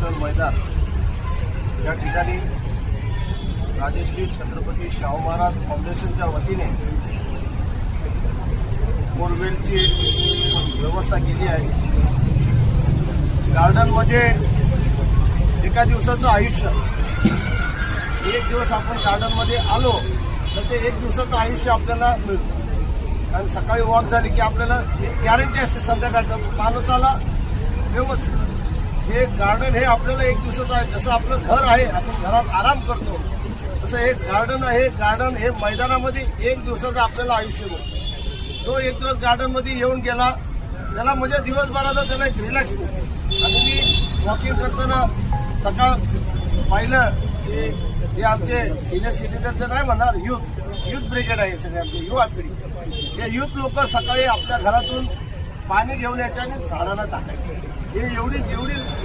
परिसर मैदान या ठिकाणी राजश्री छत्रपती शाहू महाराज फाउंडेशनच्या वतीने बोरवेलची व्यवस्था केली आहे। गार्डनमध्ये एका दिवसाचं आयुष्य, एक दिवस आपण गार्डनमध्ये आलो तर ते एक दिवसाचं आयुष्य आपल्याला मिळतं। कारण सकाळी वॉक झाली की आपल्याला गॅरंटी असते संध्याकाळचं माणसाला व्यवस्थित हे गार्डन हे आपल्याला एक दिवसाचं आहे। जसं आपलं घर आहे, आपण घरात आराम करतो, तसं हे गार्डन आहे। गार्डन हे मैदानामध्ये एक दिवसाचं आपल्याला आयुष्य मिळतं। जो एक दिवस गार्डनमध्ये येऊन गेला त्याला म्हणजे दिवसभराचा त्याला एक रिलॅक्स मिळतो। आणि मी वॉकिंग करताना सकाळ पाहिलं की हे आमचे सिनियर सिटीजनचं नाही म्हणणार, युथ ब्रिगेड आहे, सगळे आमचे युवा पिढी, हे युथ लोक सकाळी आपल्या घरातून पाणी घेऊन यायचे आणि झाडांना टाकायचे। हे जेवढी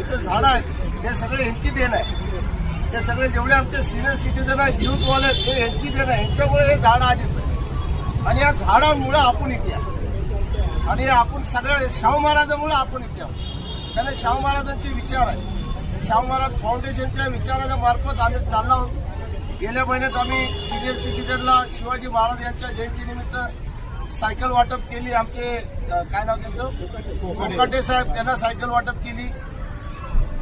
इथं झाडं आहेत हे सगळे यांची देण आहे। हे सगळे जेवढे आमचे सिनियर सिटीजन आहेत, युथवाले आहेत, हे यांची देण आहे। यांच्यामुळे हे झाडं आज येतं आणि या झाडांमुळे आपण इथे आहोत आणि आपण सगळ्या शाहू महाराजांमुळे आपण इथे आहोत। त्याने शाहू महाराजांचे विचार आहे। शाहू महाराज फाउंडेशनच्या विचाराच्या मार्फत आम्ही चाललो आहोत। गेल्या महिन्यात आम्ही सिनियर सिटीजनला शिवाजी महाराज यांच्या जयंतीनिमित्त सायकल वाटप केली। आमचे काय नाव त्यांचं, कोकाटे साहेब, त्यांना सायकल वाटप केली।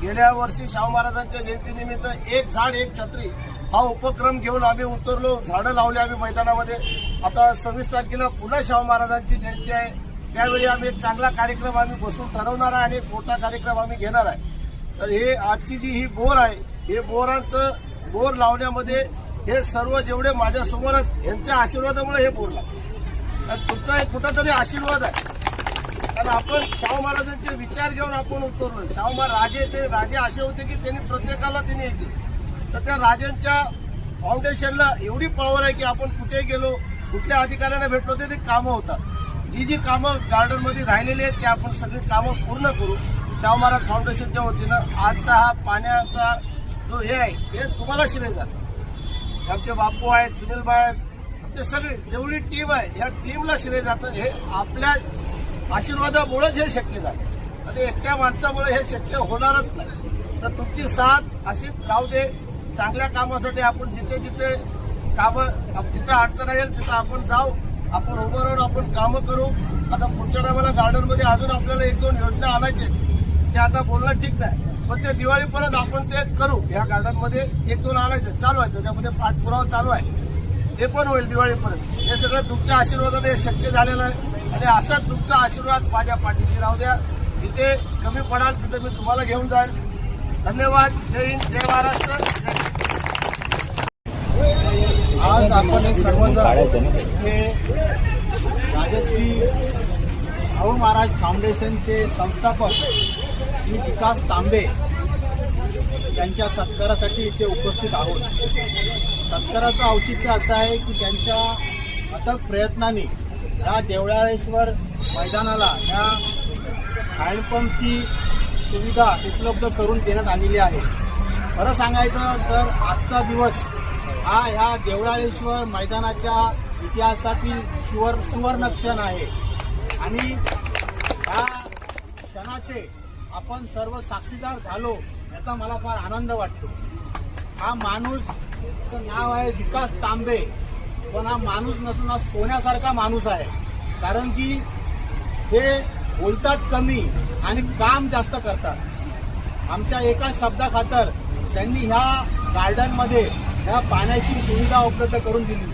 गेल्या वर्षी शाहू महाराजांच्या जयंतीनिमित्त एक झाड एक छत्री हा उपक्रम घेऊन आम्ही उतरलो, झाडं लावली आम्ही मैदानामध्ये। आता 26 तारखेला पुन्हा शाहू महाराजांची जयंती आहे, त्यावेळी आम्ही एक चांगला कार्यक्रम आम्ही बसून ठरवणार आहे आणि एक मोठा कार्यक्रम आम्ही घेणार आहे। तर हे आजची जी ही बोर आहे, हे बोर लावण्यामध्ये हे सर्व जेवढे माझ्यासमोर आहेत यांच्या आशीर्वादामुळे हे बोर लागले। तुमचा एक कुठंतरी आशीर्वाद आहे, कारण आपण शाहू महाराजांचे विचार घेऊन आपण उतरलो। शाहू महाराज राजे असे होते की त्यांनी प्रत्येकाला त्यांनी हे केलं। तर त्या राजांच्या फाउंडेशनला एवढी पॉवर आहे की आपण कुठे गेलो, कुठल्या अधिकाऱ्यांना भेटलो ते कामं होतात। जी कामं गार्डनमध्ये राहिलेली आहेत ते आपण सगळी कामं पूर्ण करू शाहू महाराज फाउंडेशनच्या वतीनं। आजचा हा पाण्याचा जो हे आहे हे तुम्हाला श्रेय जातं। आमचे बापू आहेत, सुनील भाई आहेत, आमचे सगळे जेवढी टीम आहे या टीमला श्रेय जातं। हे आपल्या आशीर्वादामुळेच हे शक्य झालं, आता एकट्या माणसामुळे हे शक्य होणारच नाही। तर तुमची साथ अशीच राहू दे। चांगल्या कामासाठी आपण जिथे जिथे कामं जिथं अडचण येईल तिथं आपण जाऊ, आपण उभं राहून आपण कामं करू। आता पुढच्या टायमाला गार्डनमध्ये अजून आपल्याला 1-2 योजना आणायचे, ते आता बोलणं ठीक नाही, पण ते दिवाळीपर्यंत आपण ते करू। या गार्डनमध्ये 1-2 आणायचे चालू आहे, त्याच्यामध्ये पाठपुरावा चालू आहे, ते पण होईल दिवाळीपर्यंत। हे सगळं तुमच्या आशीर्वादाने शक्य झालेलं आहे आणि असाच तुमचा आशीर्वाद माझ्या पाठीशी राहू द्या। जिथे कमी पडाल तिथे मी तुम्हाला घेऊन जाईल। धन्यवाद। जय हिंद, जय महाराष्ट्र। आज आपण सर्वजण हे राजश्री शाहू महाराज फाउंडेशनचे संस्थापक श्री विकास तांबे यांच्या सत्कारासाठी इथे उपस्थित आहोत। सत्काराचं औचित्य असं आहे की त्यांच्या अथक प्रयत्नांनी या देवळाळेश्वर मैदानाला ह्या हँडपंपची सुविधा उपलब्ध करून देण्यात आलेली आहे। खरं सांगायचं तर आजचा दिवस हा ह्या देवळाळेश्वर मैदानाच्या इतिहासातील सुवर्ण क्षण आहे आणि या क्षणाचे आपण सर्व साक्षीदार झालो याचा मला फार आनंद वाटतो। हा माणूसचं नाव आहे विकास तांबे, पण हा माणूस नसून हा सोन्यासारखा माणूस आहे, कारण की हे बोलतात कमी आणि काम जास्त करतात। आमच्या एका शब्दाखातर त्यांनी ह्या गार्डनमध्ये ह्या पाण्याची सुविधा उपलब्ध करून दिली।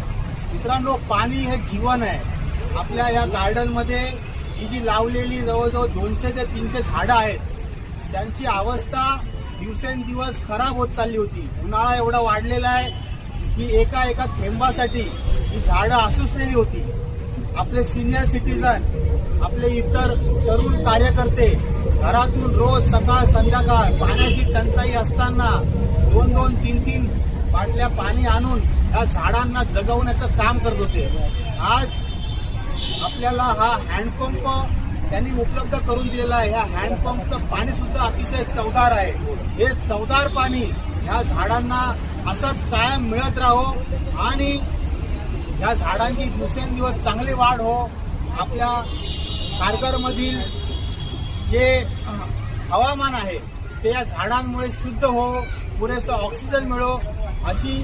मित्रांनो, पाणी हे जीवन आहे। आपल्या या गार्डनमध्ये ही जी लावलेली जवळजवळ 200 ते 300 झाडं आहेत, त्यांची अवस्था दिवसेंदिवस खराब होत चालली होती। उन्हाळा एवढा वाढलेला आहे की एका थेंबासाठी ही झाडं आसुसलेली होती। आपले सिनियर सिटीजन, आपले इतर तरुण कार्यकर्ते घरातून रोज सकाळ संध्याकाळ पाण्याची टंचाई असताना 2-2, 3-3 बाटल्या पाणी आणून या झाडांना जगवण्याचं काम करत होते। आज आपल्याला हा हँडपंप त्यांनी उपलब्ध करून दिलेला आहे। ह्या हँडपंपचं पाणी सुद्धा अतिशय चवदार आहे। हे चवदार पाणी ह्या झाडांना असंच कायम मिळत राहो आणि ह्या झाडांची दिवसेंदिवस चांगली वाढ हो। आपल्या कारगरमधील जे हवामान आहे ते या झाडांमुळे शुद्ध हो, पुरेसा ऑक्सिजन मिळो अशी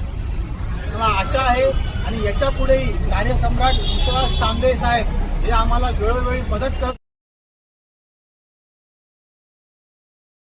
मला आशा आहे. आणि याच्या पुढेही कार्यसम्राट विश्वास तांबे साहेब हे आम्हाला वेळोवेळी मदत करत